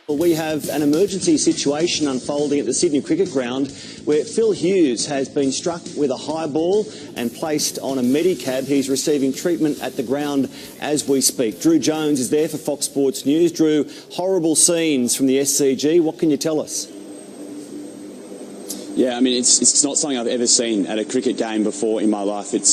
We have an emergency situation unfolding at the Sydney Cricket Ground where Phil Hughes has been struck with a high ball and placed on a medicab. He's receiving treatment at the ground as we speak. Drew Jones is there for Fox Sports News. Drew, horrible scenes from the SCG. What can you tell us? Yeah, I mean, it's not something I've ever seen at a cricket game before in my life. It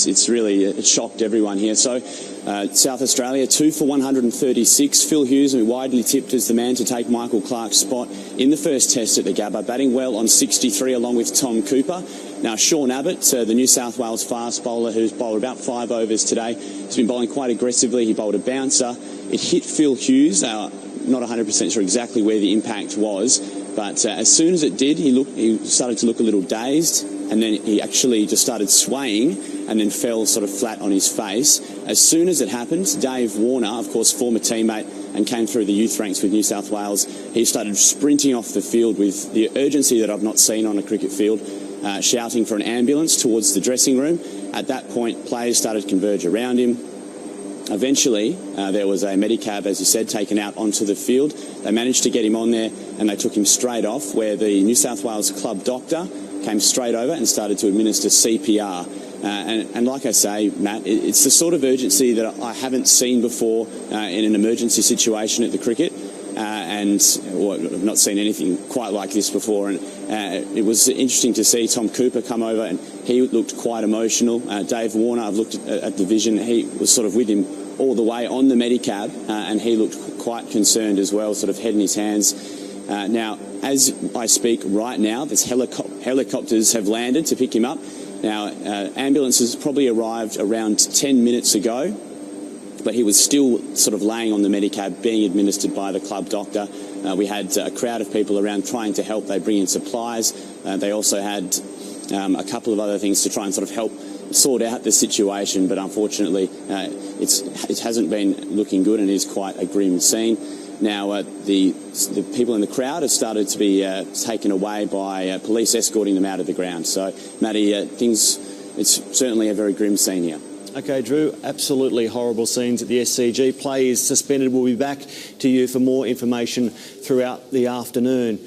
shocked everyone here. So, South Australia, 2 for 136. Phil Hughes, who widely tipped as the man to take Michael Clarke's spot in the first test at the Gabba, batting well on 63 along with Tom Cooper. Now, Sean Abbott, the New South Wales fast bowler who's bowled about 5 overs today, has been bowling quite aggressively. He bowled a bouncer. It hit Phil Hughes. Not 100% sure exactly where the impact was, but as soon as it did, he started to look a little dazed, and then he actually just started swaying and then fell sort of flat on his face. As soon as it happened, Dave Warner, of course, former teammate and came through the youth ranks with New South Wales, he started sprinting off the field with the urgency that I've not seen on a cricket field, shouting for an ambulance towards the dressing room. At that point, players started to converge around him. Eventually, there was a medicab, as you said, taken out onto the field. They managed to get him on there and they took him straight off, where the New South Wales club doctor came straight over and started to administer CPR. And like I say, Matt, it's the sort of urgency that I haven't seen before in an emergency situation at the cricket. I've not seen anything quite like this before. And it was interesting to see Tom Cooper come over, and he looked quite emotional. Dave Warner, I've looked at the vision, he was sort of with him all the way on the medicab, and he looked quite concerned as well, sort of head in his hands. Now, as I speak right now, there's helicopters have landed to pick him up. Now, ambulances probably arrived around 10 minutes ago, but he was still sort of laying on the medicab being administered by the club doctor. We had a crowd of people around trying to help. They bring in supplies. They also had a couple of other things to try and sort of help sort out the situation, but unfortunately it hasn't been looking good and is quite a grim scene. Now, the people in the crowd have started to be taken away by police escorting them out of the ground. So, Matty, it's certainly a very grim scene here. OK, Drew, absolutely horrible scenes at the SCG. Play is suspended. We'll be back to you for more information throughout the afternoon.